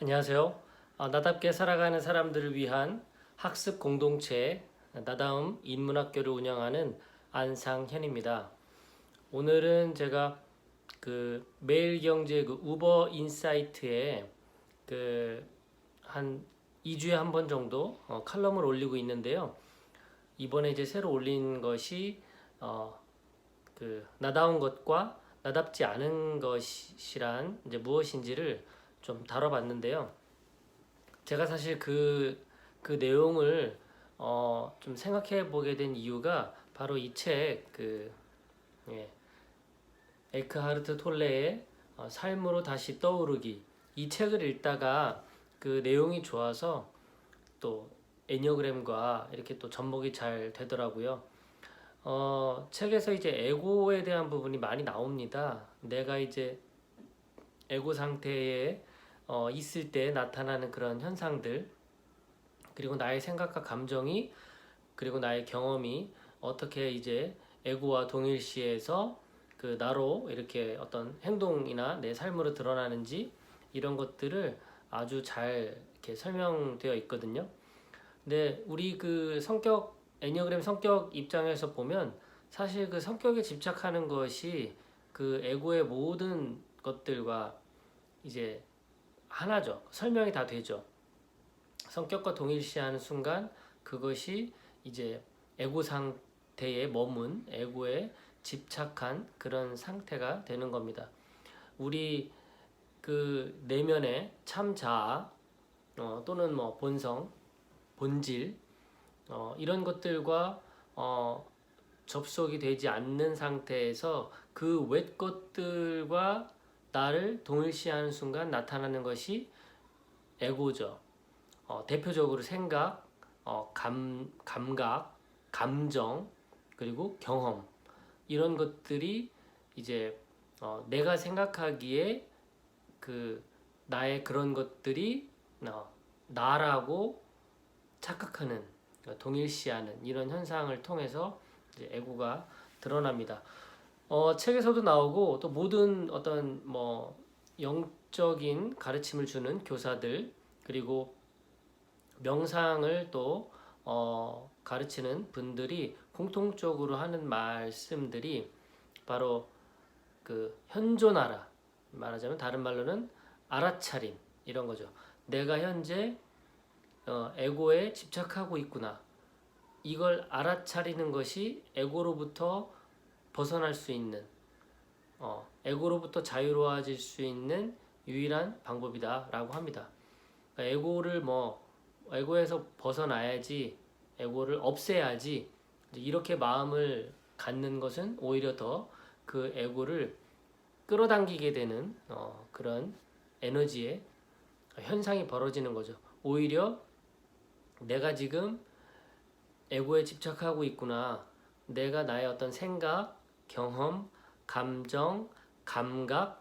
안녕하세요. 나답게 살아가는 사람들을 위한 학습 공동체 나다움 인문학교를 운영하는 안상현입니다. 오늘은 제가 매일경제 우버 인사이트에 한 2주에 한 번 정도 칼럼을 올리고 있는데요. 이번에 이제 새로 올린 것이 어, 나다운 것과 나답지 않은 것이란 이제 무엇인지를 좀 다뤄봤는데요. 제가 사실 그 내용을 좀 생각해 보게 된 이유가 바로 이 책, 예, 에크하르트 톨레의 삶으로 다시 떠오르기. 이 책을 읽다가 그 내용이 좋아서 또 애니어그램과 이렇게 또 접목이 잘 되더라고요. 책에서 이제 에고에 대한 부분이 많이 나옵니다. 내가 이제 에고 상태에 있을 때 나타나는 그런 현상들, 그리고 나의 생각과 감정이, 그리고 나의 경험이 어떻게 이제 에고와 동일시해서 나로 이렇게 어떤 행동이나 내 삶으로 드러나는지, 이런 것들을 아주 잘 이렇게 설명되어 있거든요. 근데 우리 애니어그램 성격 입장에서 보면 사실 그 성격에 집착하는 것이 그 에고의 모든 것들과 이제 하나죠. 설명이 다 되죠. 성격과 동일시하는 순간 그것이 이제 에고 상태에 머문, 에고에 집착한 그런 상태가 되는 겁니다. 우리 그 내면의 참 자아, 또는 뭐 본성, 본질, 이런 것들과 접속이 되지 않는 상태에서 그 외 것들과 나를 동일시하는 순간 나타나는 것이 에고죠. 대표적으로 생각, 감각, 감정, 그리고 경험, 이런 것들이 이제 내가 생각하기에 나의 그런 것들이 나라고 착각하는, 동일시하는 이런 현상을 통해서 이제 에고가 드러납니다. 책에서도 나오고 또 모든 어떤 뭐 영적인 가르침을 주는 교사들, 그리고 명상을 또 가르치는 분들이 공통적으로 하는 말씀들이 바로 현존하라, 말하자면 다른 말로는 알아차림, 이런 거죠. 내가 현재 에고에 집착하고 있구나. 이걸 알아차리는 것이 에고로부터 벗어날 수 있는, 에고로부터 자유로워질 수 있는 유일한 방법이다라고 합니다. 그러니까 에고에서 벗어나야지, 에고를 없애야지, 이렇게 마음을 갖는 것은 오히려 더 그 에고를 끌어당기게 되는 그런 에너지의 현상이 벌어지는 거죠. 오히려 내가 지금 에고에 집착하고 있구나. 내가 나의 어떤 생각, 경험, 감정, 감각,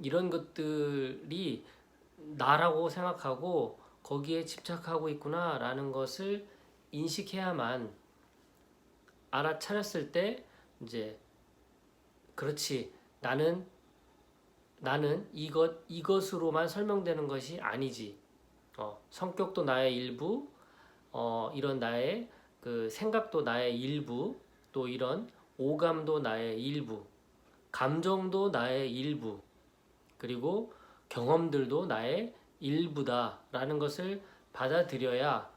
이런 것들이 나라고 생각하고 거기에 집착하고 있구나라는 것을 인식해야만, 알아차렸을 때 이제 그렇지, 나는 이것으로만 설명되는 것이 아니지. 성격도 나의 일부, 이런 나의 생각도 나의 일부, 또 이런 오감도 나의 일부, 감정도 나의 일부, 그리고 경험들도 나의 일부다라는 것을 받아들여야,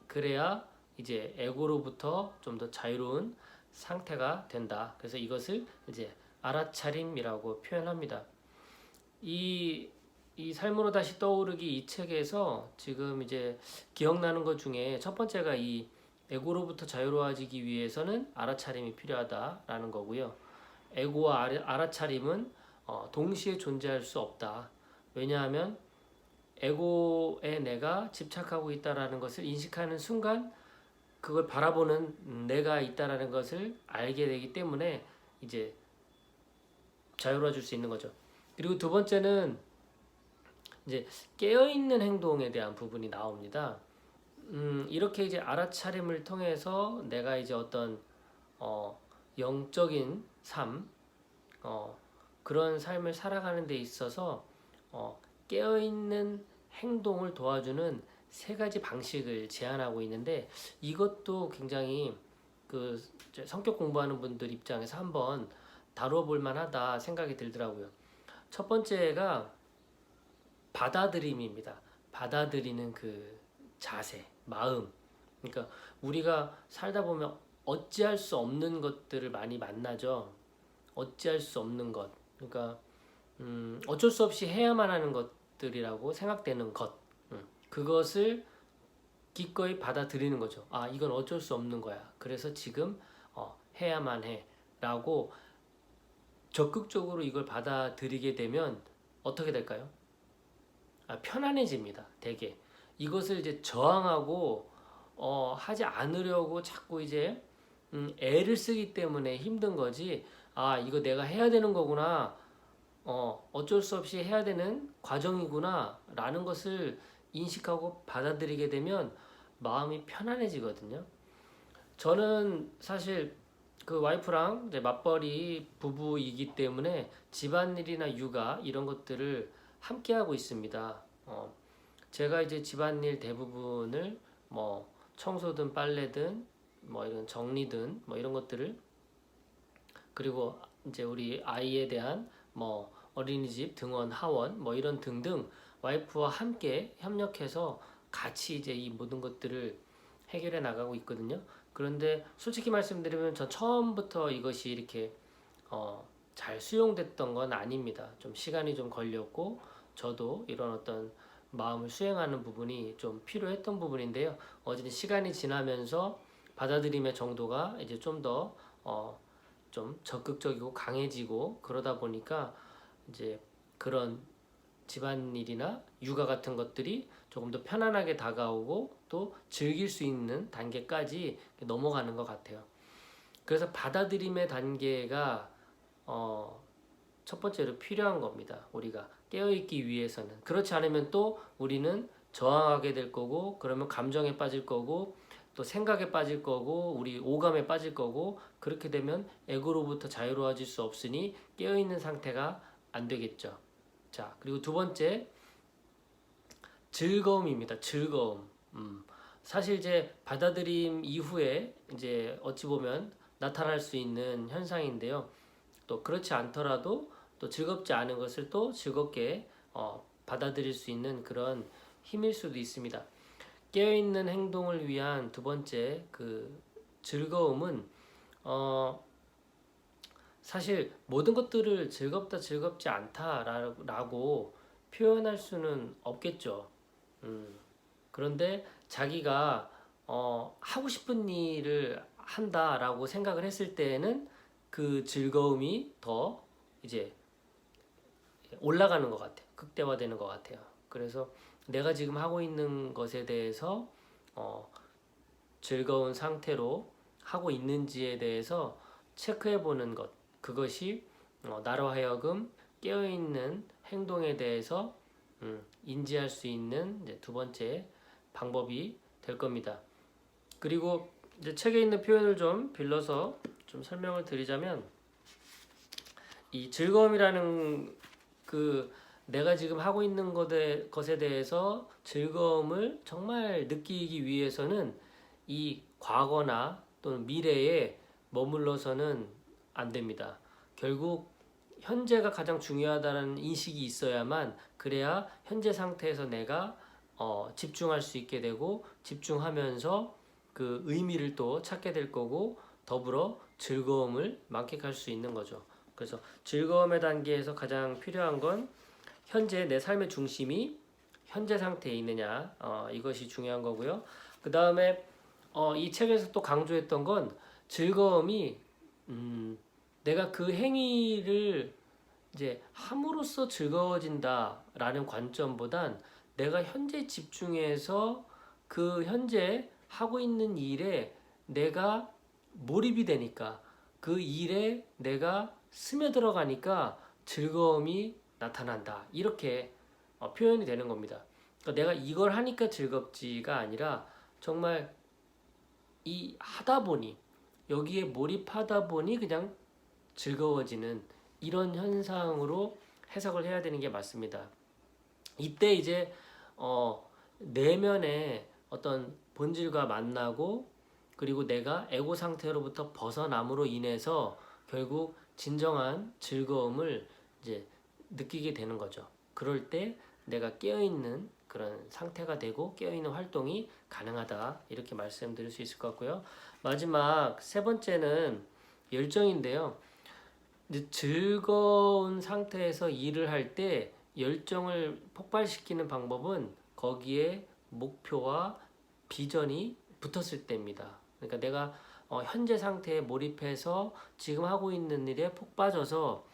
그래야 이제 에고로부터 좀 더 자유로운 상태가 된다. 그래서 이것을 이제 알아차림이라고 표현합니다. 이 삶으로 다시 떠오르기, 이 책에서 지금 이제 기억나는 것 중에 첫 번째가 이 에고로부터 자유로워지기 위해서는 알아차림이 필요하다라는 거고요. 에고와 알아차림은 동시에 존재할 수 없다. 왜냐하면 에고에 내가 집착하고 있다라는 것을 인식하는 순간 그걸 바라보는 내가 있다라는 것을 알게 되기 때문에 이제 자유로워질 수 있는 거죠. 그리고 두 번째는 이제 깨어있는 행동에 대한 부분이 나옵니다. 이렇게 이제 알아차림을 통해서 내가 이제 어떤 영적인 삶, 그런 삶을 살아가는 데 있어서 깨어있는 행동을 도와주는 세 가지 방식을 제안하고 있는데, 이것도 굉장히 그 성격 공부하는 분들 입장에서 한번 다뤄볼 만하다 생각이 들더라고요. 첫 번째가 받아들임입니다. 받아들이는 그 자세, 마음. 그러니까 우리가 살다 보면 어찌할 수 없는 것들을 많이 만나죠. 어찌할 수 없는 것. 그러니까 어쩔 수 없이 해야만 하는 것들이라고 생각되는 것. 그것을 기꺼이 받아들이는 거죠. 아, 이건 어쩔 수 없는 거야. 그래서 지금 해야만 해. 라고 적극적으로 이걸 받아들이게 되면 어떻게 될까요? 편안해집니다. 되게. 이것을 이제 저항하고 하지 않으려고 자꾸 이제 애를 쓰기 때문에 힘든 거지. 아, 이거 내가 해야 되는 거구나. 어쩔 수 없이 해야 되는 과정이구나. 라는 것을 인식하고 받아들이게 되면 마음이 편안해지거든요. 저는 사실 그 와이프랑 이제 맞벌이 부부이기 때문에 집안일이나 육아 이런 것들을 함께 하고 있습니다. 제가 이제 집안일 대부분을 뭐 청소든 빨래든 뭐 이런 정리든 뭐 이런 것들을, 그리고 이제 우리 아이에 대한 뭐 어린이집 등원 하원 뭐 이런 등등 와이프와 함께 협력해서 같이 이제 이 모든 것들을 해결해 나가고 있거든요. 그런데 솔직히 말씀드리면 전 처음부터 이것이 이렇게 잘 수용됐던 건 아닙니다. 좀 시간이 좀 걸렸고 저도 이런 어떤 마음을 수행하는 부분이 좀 필요했던 부분인데요. 어쨌든 시간이 지나면서 받아들임의 정도가 이제 좀 더 좀 적극적이고 강해지고 그러다 보니까 이제 그런 집안일이나 육아 같은 것들이 조금 더 편안하게 다가오고 또 즐길 수 있는 단계까지 넘어가는 것 같아요. 그래서 받아들임의 단계가 첫 번째로 필요한 겁니다. 우리가 깨어있기 위해서는. 그렇지 않으면 또 우리는 저항하게 될 거고, 그러면 감정에 빠질 거고, 또 생각에 빠질 거고, 우리 오감에 빠질 거고, 그렇게 되면 에고로부터 자유로워질 수 없으니 깨어있는 상태가 안 되겠죠. 자, 그리고 두 번째, 즐거움입니다. 즐거움. 사실 이제 받아들임 이후에 이제 어찌 보면 나타날 수 있는 현상인데요. 또 그렇지 않더라도 또 즐겁지 않은 것을 또 즐겁게 받아들일 수 있는 그런 힘일 수도 있습니다. 깨어있는 행동을 위한 두 번째 그 즐거움은 사실 모든 것들을 즐겁다 즐겁지 않다라고 표현할 수는 없겠죠. 그런데 자기가 하고 싶은 일을 한다라고 생각을 했을 때에는 그 즐거움이 더 이제 올라가는 것 같아요. 극대화되는 것 같아요. 그래서 내가 지금 하고 있는 것에 대해서 즐거운 상태로 하고 있는지에 대해서 체크해 보는 것, 그것이 나로 하여금 깨어있는 행동에 대해서 인지할 수 있는 이제 두 번째 방법이 될 겁니다. 그리고 이제 책에 있는 표현을 좀 빌려서 좀 설명을 드리자면, 이 즐거움이라는 그 내가 지금 하고 있는 것에 대해서 즐거움을 정말 느끼기 위해서는 이 과거나 또는 미래에 머물러서는 안 됩니다. 결국 현재가 가장 중요하다는 인식이 있어야만, 그래야 현재 상태에서 내가 집중할 수 있게 되고, 집중하면서 그 의미를 또 찾게 될 거고, 더불어 즐거움을 만끽할 수 있는 거죠. 그래서 즐거움의 단계에서 가장 필요한 건 현재 내 삶의 중심이 현재 상태에 있느냐, 이것이 중요한 거고요. 그 다음에 이 책에서 또 강조했던 건 즐거움이 내가 그 행위를 이제 함으로써 즐거워진다라는 관점보단 내가 현재 집중해서 그 현재 하고 있는 일에 내가 몰입이 되니까, 그 일에 내가 스며들어가니까 즐거움이 나타난다. 이렇게 표현이 되는 겁니다. 그러니까 내가 이걸 하니까 즐겁지가 아니라 정말 이 하다 보니, 여기에 몰입하다 보니 그냥 즐거워지는 이런 현상으로 해석을 해야 되는 게 맞습니다. 이때 이제 내면의 어떤 본질과 만나고 그리고 내가 에고 상태로부터 벗어남으로 인해서 결국 진정한 즐거움을 이제 느끼게 되는 거죠. 그럴 때 내가 깨어있는 그런 상태가 되고 깨어있는 활동이 가능하다 이렇게 말씀드릴 수 있을 것 같고요. 마지막 세 번째는 열정인데요. 이제 즐거운 상태에서 일을 할 때 열정을 폭발시키는 방법은 거기에 목표와 비전이 붙었을 때입니다. 그러니까 내가 현재 상태에 몰입해서 지금 하고 있는 일에 폭 빠져서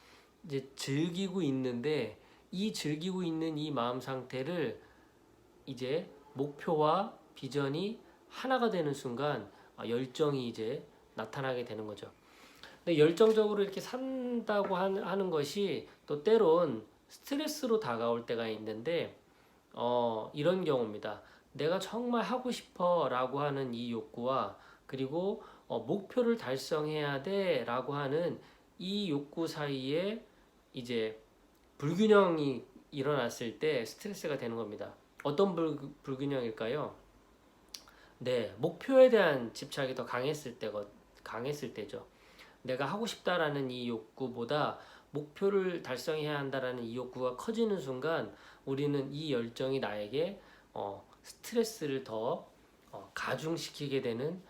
이제 즐기고 있는데 이 즐기고 있는 이 마음 상태를 이제 목표와 비전이 하나가 되는 순간 열정이 이제 나타나게 되는 거죠. 근데 열정적으로 이렇게 산다고 하는 것이 또 때론 스트레스로 다가올 때가 있는데 이런 경우입니다. 내가 정말 하고 싶어 라고 하는 이 욕구와 그리고 목표를 달성해야 돼 라고 하는 이 욕구 사이에 이제 불균형이 일어났을 때 스트레스가 되는 겁니다. 어떤 불균형일까요? 네, 목표에 대한 집착이 더 강했을 때죠. 내가 하고 싶다라는 이 욕구보다 목표를 달성해야 한다라는 이 욕구가 커지는 순간 우리는 이 열정이 나에게 스트레스를 더 가중시키게 되는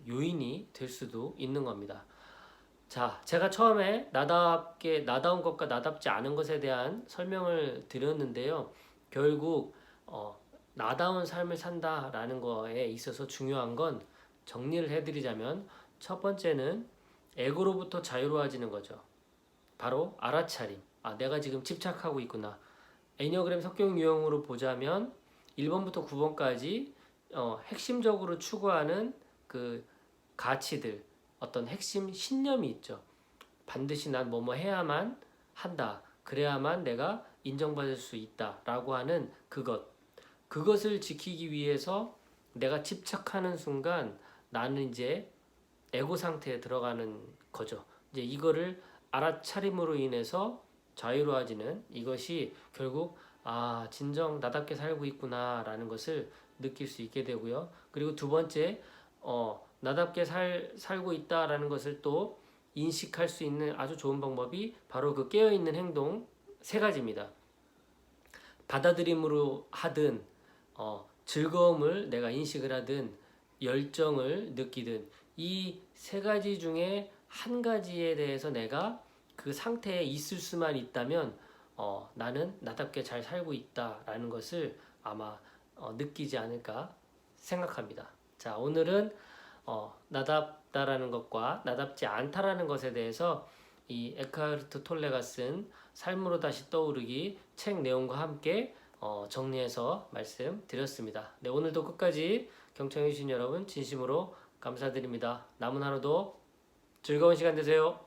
요인이 될 수도 있는 겁니다. 자, 제가 처음에 나다운 것과 나답지 않은 것에 대한 설명을 드렸는데요. 결국 나다운 삶을 산다라는 거에 있어서 중요한 건 정리를 해드리자면 첫 번째는 에고로부터 자유로워지는 거죠. 바로 알아차림. 내가 지금 집착하고 있구나. 애니어그램 성격 유형으로 보자면 1번부터 9번까지 핵심적으로 추구하는 그 가치들, 어떤 핵심 신념이 있죠. 반드시 난 뭐뭐 해야만 한다. 그래야만 내가 인정받을 수 있다. 라고 하는 그것을 지키기 위해서 내가 집착하는 순간 나는 이제 에고 상태에 들어가는 거죠. 이제 이거를 알아차림으로 인해서 자유로워지는 이것이 결국 진정 나답게 살고 있구나라는 것을 느낄 수 있게 되고요. 그리고 두 번째, 나답게 살고 있다라는 것을 또 인식할 수 있는 아주 좋은 방법이 바로 그 깨어있는 행동 세 가지입니다. 받아들임으로 하든 즐거움을 내가 인식을 하든 열정을 느끼든 이 세 가지 중에 한 가지에 대해서 내가 그 상태에 있을 수만 있다면 나는 나답게 잘 살고 있다라는 것을 아마 느끼지 않을까 생각합니다. 자, 오늘은 나답다라는 것과 나답지 않다라는 것에 대해서 이 에크하르트 톨레가 쓴 삶으로 다시 떠오르기 책 내용과 함께 정리해서 말씀드렸습니다. 네, 오늘도 끝까지 경청해 주신 여러분 진심으로 감사드립니다. 남은 하루도 즐거운 시간 되세요.